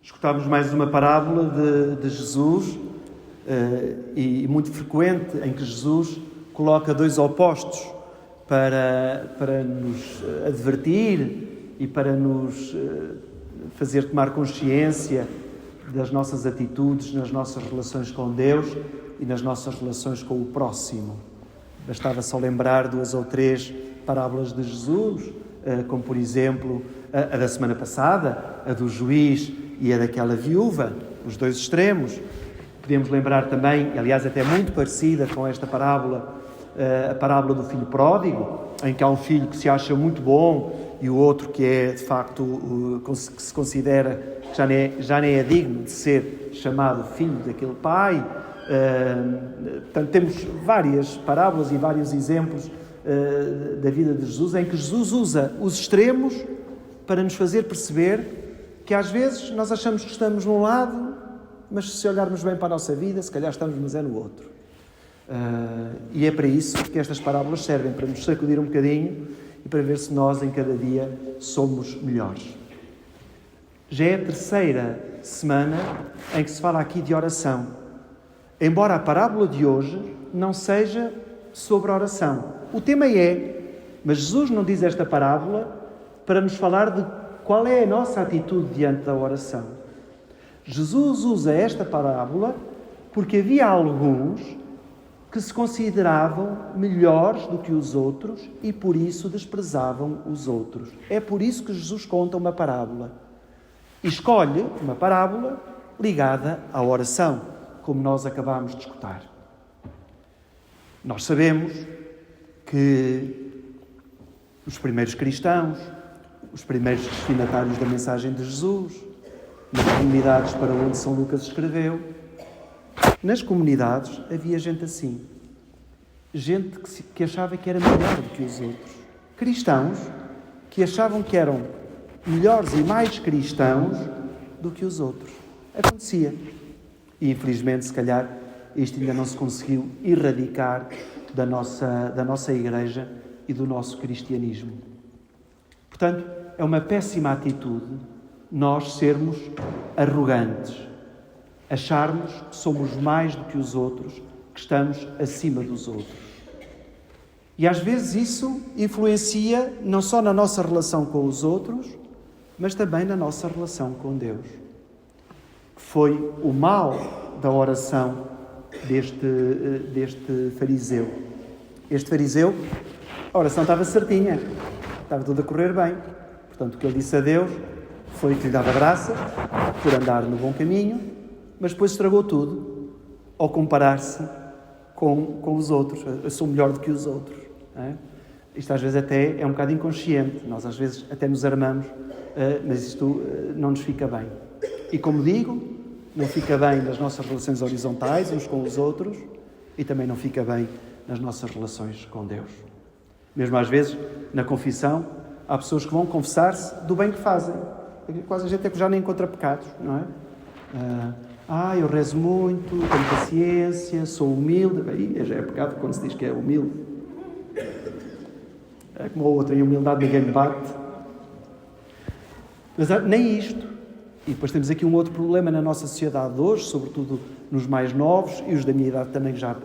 Escutámos mais uma parábola de Jesus, e muito frequente, em que Jesus coloca dois opostos para nos advertir e para nos fazer tomar consciência das nossas atitudes, nas nossas relações com Deus e nas nossas relações com o próximo. Bastava só lembrar 2 ou 3 parábolas de Jesus, como por exemplo a da semana passada, a do juiz e a daquela viúva, os dois extremos. Podemos lembrar também, aliás até muito parecida com esta parábola, a parábola do filho pródigo, em que há um filho que se acha muito bom e o outro que é de facto, que se considera que já nem é digno de ser chamado filho daquele pai. Portanto, temos várias parábolas e vários exemplos da vida de Jesus, em que Jesus usa os extremos para nos fazer perceber que às vezes nós achamos que estamos num lado, mas se olharmos bem para a nossa vida, se calhar estamos mas é no outro. E é para isso que estas parábolas servem, para nos sacudir um bocadinho e para ver se nós em cada dia somos melhores. Já é a 3ª semana em que se fala aqui de oração, embora a parábola de hoje não seja sobre a oração. O tema mas Jesus não diz esta parábola para nos falar de qual é a nossa atitude diante da oração. Jesus usa esta parábola porque havia alguns que se consideravam melhores do que os outros e por isso desprezavam os outros. É por isso que Jesus conta uma parábola. E escolhe uma parábola ligada à oração, como nós acabámos de escutar. Nós sabemos que os primeiros cristãos, os primeiros destinatários da mensagem de Jesus, nas comunidades para onde São Lucas escreveu, nas comunidades havia gente assim. Gente que achava que era melhor do que os outros. Cristãos que achavam que eram melhores e mais cristãos do que os outros. Acontecia. E infelizmente, se calhar, isto ainda não se conseguiu erradicar da nossa igreja e do nosso cristianismo. Portanto, é uma péssima atitude nós sermos arrogantes, acharmos que somos mais do que os outros, que estamos acima dos outros. E às vezes isso influencia não só na nossa relação com os outros, mas também na nossa relação com Deus. Foi o mal da oração deste fariseu. Este fariseu, a oração estava certinha, estava tudo a correr bem. Portanto, o que ele disse a Deus foi que lhe dava graça por andar no bom caminho, mas depois estragou tudo ao comparar-se com os outros. Eu sou melhor do que os outros. Não é? Isto às vezes até é um bocado inconsciente. Nós às vezes até nos armamos, mas isto não nos fica bem. E como digo, não fica bem nas nossas relações horizontais uns com os outros e também não fica bem nas nossas relações com Deus. Mesmo às vezes, na confissão, há pessoas que vão confessar-se do bem que fazem. Quase a gente é que já nem encontra pecados, não é? Eu rezo muito, tenho paciência, sou humilde. Aí já é pecado quando se diz que é humilde. É como a outra, em humildade ninguém me bate. Mas nem isto. E depois temos aqui um outro problema na nossa sociedade hoje, sobretudo nos mais novos, e os da minha idade também já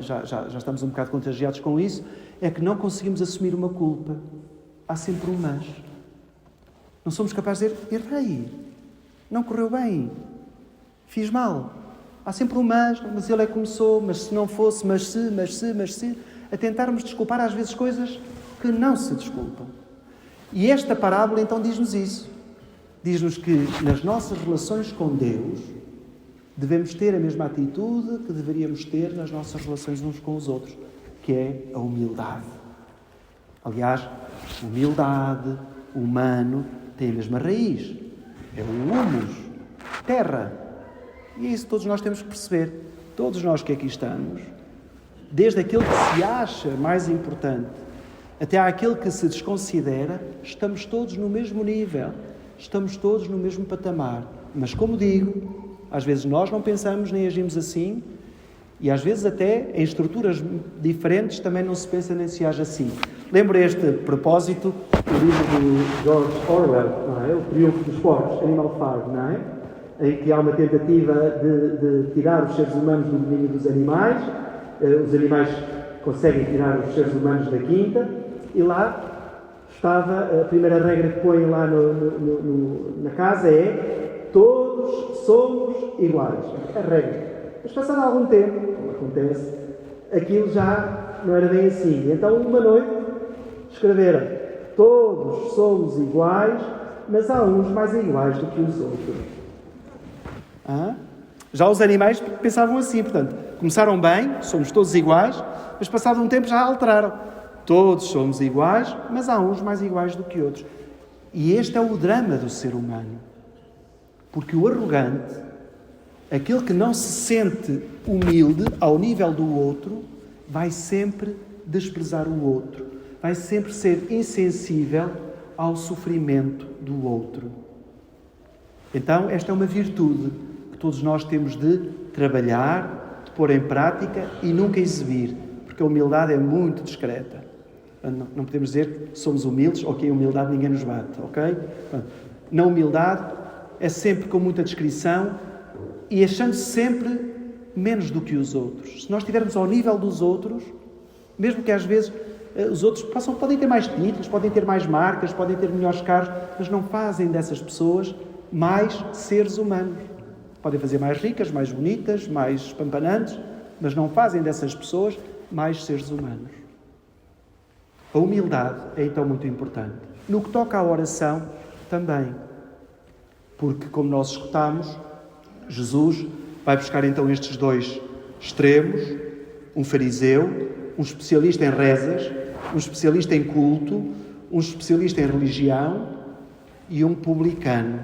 estamos um bocado contagiados com isso, é que não conseguimos assumir uma culpa. Há sempre um mas. Não somos capazes de dizer, errei, não correu bem, fiz mal. Há sempre um mas ele é que começou, mas se não fosse, mas se, a tentarmos desculpar às vezes coisas que não se desculpam. E esta parábola então diz-nos isso. Diz-nos que nas nossas relações com Deus devemos ter a mesma atitude que deveríamos ter nas nossas relações uns com os outros, que é a humildade. Aliás, humildade, humano, tem a mesma raiz. É o humus, terra. E é isso que todos nós temos que perceber. Todos nós que aqui estamos, desde aquele que se acha mais importante até àquele que se desconsidera, estamos todos no mesmo nível. Estamos todos no mesmo patamar. Mas, como digo, às vezes nós não pensamos nem agimos assim e às vezes até em estruturas diferentes também não se pensa nem se age assim. Lembro este propósito do livro de George Orwell, não é? O Triunfo dos Povos, Animal Farm, não é? em que há uma tentativa de tirar os seres humanos do domínio dos animais. Os animais conseguem tirar os seres humanos da quinta, e lá estava a primeira regra que põem lá na casa é: todos somos iguais. É a regra. Mas passado algum tempo, como acontece, aquilo já não era bem assim. Então, uma noite, escreveram: todos somos iguais, mas há uns mais iguais do que os outros. Já os animais pensavam assim, portanto, começaram bem, somos todos iguais, mas passado um tempo já alteraram. Todos somos iguais, mas há uns mais iguais do que outros. E este é o drama do ser humano. Porque o arrogante, aquele que não se sente humilde ao nível do outro, vai sempre desprezar o outro. Vai sempre ser insensível ao sofrimento do outro. Então, esta é uma virtude que todos nós temos de trabalhar, de pôr em prática e nunca exibir, porque a humildade é muito discreta. Não podemos dizer que somos humildes, ok, a humildade ninguém nos bate, ok? Na humildade é sempre com muita discrição e achando-se sempre menos do que os outros. Se nós estivermos ao nível dos outros, mesmo que às vezes os outros podem ter mais títulos, podem ter mais marcas, podem ter melhores carros, mas não fazem dessas pessoas mais seres humanos. Podem fazer mais ricas, mais bonitas, mais espampanantes, mas não fazem dessas pessoas mais seres humanos. A humildade é então muito importante. No que toca à oração, também. Porque, como nós escutamos, Jesus vai buscar então estes dois extremos, um fariseu, um especialista em rezas, um especialista em culto, um especialista em religião e um publicano,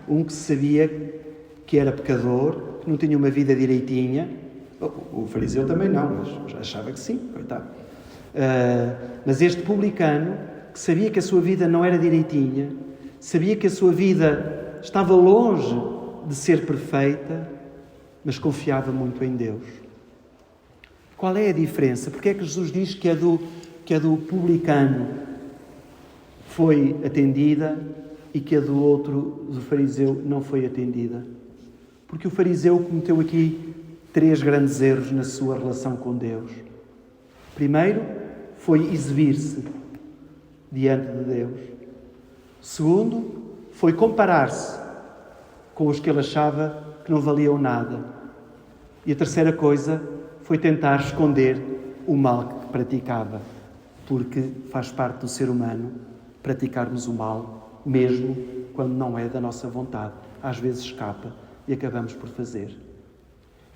um que sabia que era pecador, que não tinha uma vida direitinha. O fariseu também não, mas achava que sim, coitado. Mas este publicano, que sabia que a sua vida não era direitinha, sabia que a sua vida estava longe de ser perfeita, mas confiava muito em Deus. Qual é a diferença? Porque é que Jesus diz que a do publicano foi atendida e que a do outro, do fariseu, não foi atendida? Porque o fariseu cometeu aqui 3 grandes erros na sua relação com Deus. Primeiro, foi exibir-se diante de Deus. Segundo, foi comparar-se com os que ele achava que não valiam nada. E a terceira coisa foi tentar esconder o mal que praticava, porque faz parte do ser humano praticarmos o mal, mesmo quando não é da nossa vontade. Às vezes escapa e acabamos por fazer.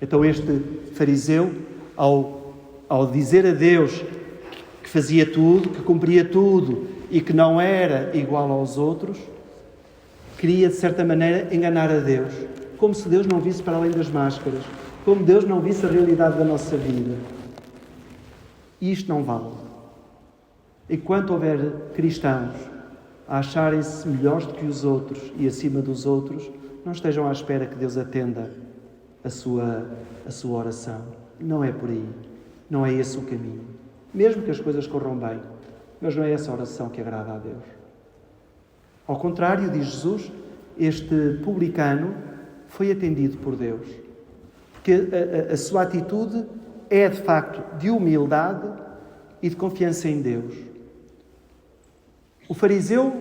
Então este fariseu, ao dizer a Deus que fazia tudo, que cumpria tudo e que não era igual aos outros, queria, de certa maneira, enganar a Deus, como se Deus não visse para além das máscaras, como Deus não visse a realidade da nossa vida. E isto não vale. Enquanto houver cristãos a acharem-se melhores do que os outros e acima dos outros, não estejam à espera que Deus atenda a sua oração. Não é por aí. Não é esse o caminho. Mesmo que as coisas corram bem, mas não é essa oração que agrada a Deus. Ao contrário, diz Jesus, este publicano foi atendido por Deus. Porque a sua atitude é, de facto, de humildade e de confiança em Deus. O fariseu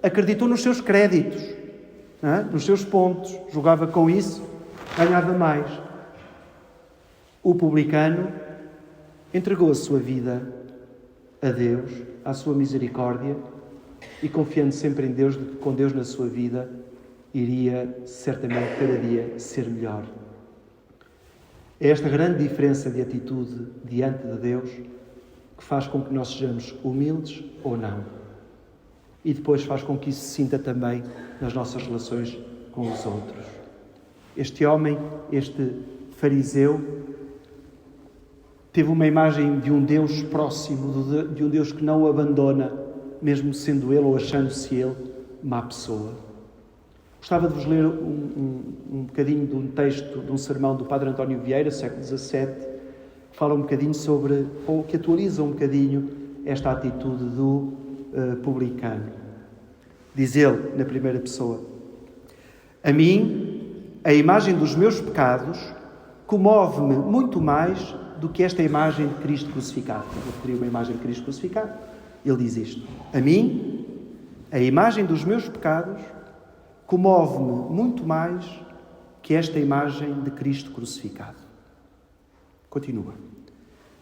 acreditou nos seus créditos, nos seus pontos, jogava com isso, ganhava mais. O publicano entregou a sua vida a Deus, à sua misericórdia, e confiando sempre em Deus, que com Deus na sua vida iria certamente cada dia ser melhor. É esta grande diferença de atitude diante de Deus que faz com que nós sejamos humildes ou não. E depois faz com que isso se sinta também nas nossas relações com os outros. Este homem, este fariseu, teve uma imagem de um Deus próximo, de um Deus que não o abandona, mesmo sendo ele ou achando-se ele má pessoa. Gostava de vos ler um bocadinho de um texto, de um sermão do Padre António Vieira, século XVII, que fala um bocadinho sobre, ou que atualiza um bocadinho esta atitude do publicano. Diz ele, na primeira pessoa: a mim a imagem dos meus pecados comove-me muito mais do que esta imagem de Cristo crucificado. Eu referi uma imagem de Cristo crucificado. Ele diz isto. A mim, a imagem dos meus pecados comove-me muito mais que esta imagem de Cristo crucificado. Continua.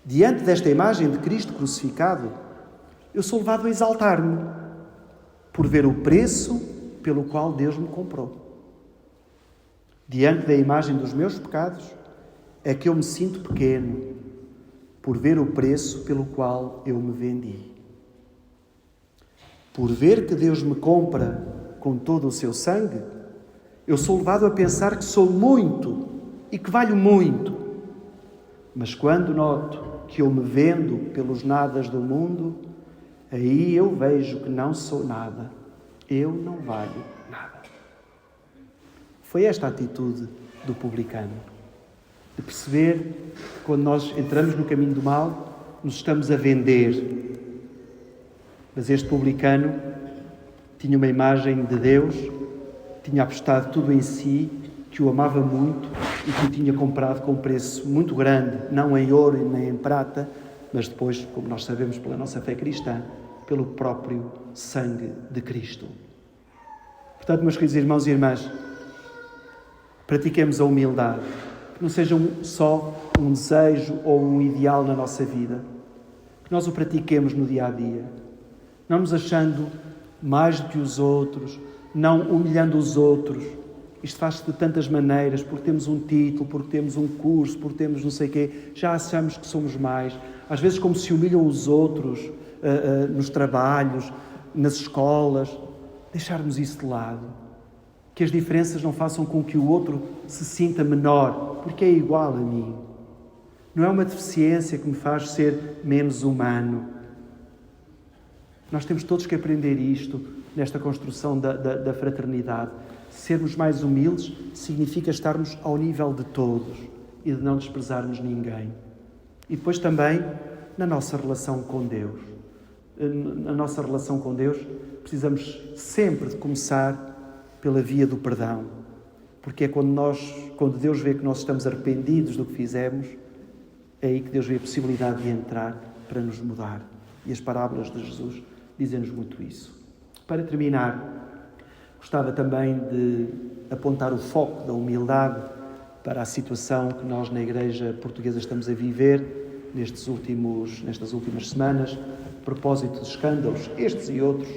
Diante desta imagem de Cristo crucificado, eu sou levado a exaltar-me por ver o preço pelo qual Deus me comprou. Diante da imagem dos meus pecados, é que eu me sinto pequeno por ver o preço pelo qual eu me vendi. Por ver que Deus me compra com todo o seu sangue, eu sou levado a pensar que sou muito e que valho muito. Mas quando noto que eu me vendo pelos nadas do mundo, aí eu vejo que não sou nada. Eu não valho nada. Foi esta a atitude do publicano. De perceber que quando nós entramos no caminho do mal, nos estamos a vender. Mas este publicano tinha uma imagem de Deus, tinha apostado tudo em si, que o amava muito e que o tinha comprado com um preço muito grande, não em ouro e nem em prata, mas depois, como nós sabemos pela nossa fé cristã, pelo próprio sangue de Cristo. Portanto, meus queridos irmãos e irmãs, pratiquemos a humildade, que não seja só um desejo ou um ideal na nossa vida, que nós o pratiquemos no dia a dia, não nos achando mais do que os outros, não humilhando os outros. Isto faz-se de tantas maneiras, porque temos um título, porque temos um curso, porque temos não sei o quê, já achamos que somos mais. Às vezes como se humilham os outros nos trabalhos, nas escolas. Deixarmos isso de lado. Que as diferenças não façam com que o outro se sinta menor, porque é igual a mim. Não é uma deficiência que me faz ser menos humano. Nós temos todos que aprender isto nesta construção da fraternidade. Sermos mais humildes significa estarmos ao nível de todos e de não desprezarmos ninguém. E depois também na nossa relação com Deus. Na nossa relação com Deus precisamos sempre de começar pela via do perdão. Porque é quando Deus vê que nós estamos arrependidos do que fizemos, é aí que Deus vê a possibilidade de entrar para nos mudar. E as parábolas de Jesus dizem-nos muito isso. Para terminar, gostava também de apontar o foco da humildade para a situação que nós na Igreja Portuguesa estamos a viver nestas últimas semanas, a propósito de escândalos, estes e outros,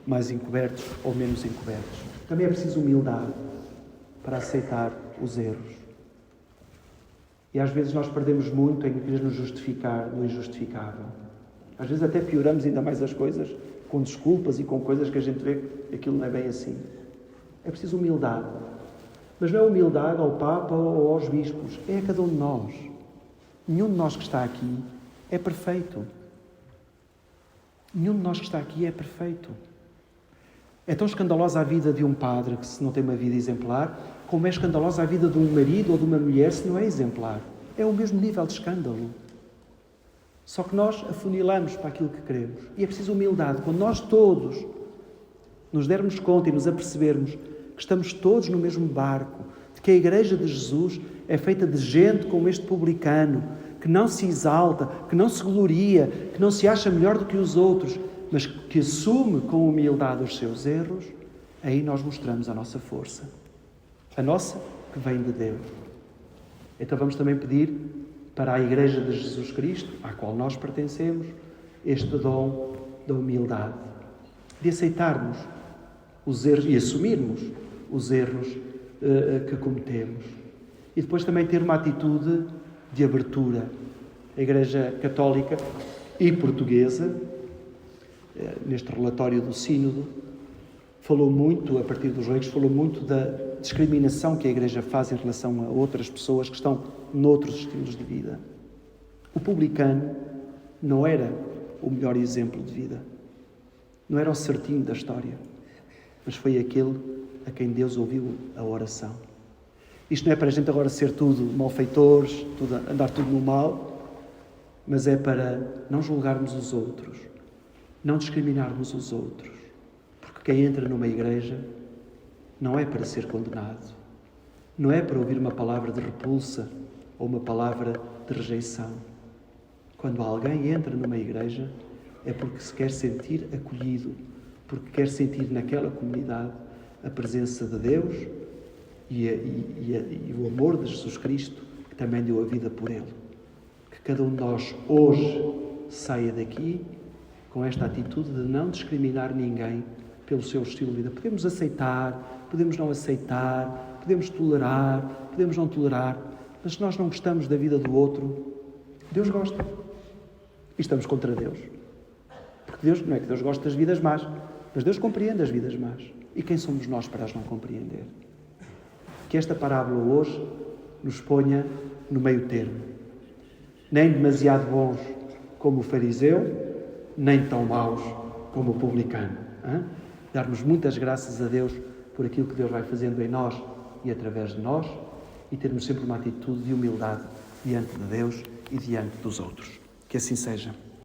mais encobertos ou menos encobertos. Também é preciso humildade para aceitar os erros. E às vezes nós perdemos muito em querer nos justificar no injustificável. Às vezes até pioramos ainda mais as coisas com desculpas e com coisas que a gente vê que aquilo não é bem assim. É preciso humildade. Mas não é humildade ao Papa ou aos bispos. É a cada um de nós. Nenhum de nós que está aqui é perfeito. Nenhum de nós que está aqui é perfeito. É tão escandalosa a vida de um padre que se não tem uma vida exemplar, como é escandalosa a vida de um marido ou de uma mulher se não é exemplar. É o mesmo nível de escândalo. Só que nós afunilamos para aquilo que queremos. E é preciso humildade. Quando nós todos nos dermos conta e nos apercebermos que estamos todos no mesmo barco, de que a Igreja de Jesus é feita de gente como este publicano, que não se exalta, que não se gloria, que não se acha melhor do que os outros, mas que assume com humildade os seus erros, aí nós mostramos a nossa força. A nossa que vem de Deus. Então vamos também pedir para a Igreja de Jesus Cristo, à qual nós pertencemos, este dom da humildade, de aceitarmos os erros e assumirmos os erros que cometemos. E depois também ter uma atitude de abertura. A Igreja Católica e Portuguesa, neste relatório do Sínodo, falou muito, a partir dos leigos, falou muito da discriminação que a Igreja faz em relação a outras pessoas que estão noutros estilos de vida. O publicano não era o melhor exemplo de vida. Não era o certinho da história, mas foi aquele a quem Deus ouviu a oração. Isto não é para a gente agora ser tudo malfeitores, andar tudo no mal, mas é para não julgarmos os outros, não discriminarmos os outros. Porque quem entra numa igreja não é para ser condenado, Não é para ouvir uma palavra de repulsa ou uma palavra de rejeição. Quando alguém entra numa igreja, é porque se quer sentir acolhido, porque quer sentir naquela comunidade a presença de Deus e o amor de Jesus Cristo, que também deu a vida por Ele. Que cada um de nós hoje saia daqui com esta atitude de não discriminar ninguém pelo seu estilo de vida. Podemos aceitar, podemos não aceitar, podemos tolerar, podemos não tolerar, mas se nós não gostamos da vida do outro, Deus gosta. E estamos contra Deus. Porque Deus, não é que Deus gosta das vidas más, mas Deus compreende as vidas más. E quem somos nós para as não compreender? Que esta parábola hoje nos ponha no meio termo. Nem demasiado bons como o fariseu, nem tão maus como o publicano. Darmos muitas graças a Deus por aquilo que Deus vai fazendo em nós e através de nós, e termos sempre uma atitude de humildade diante de Deus e diante dos outros. Que assim seja.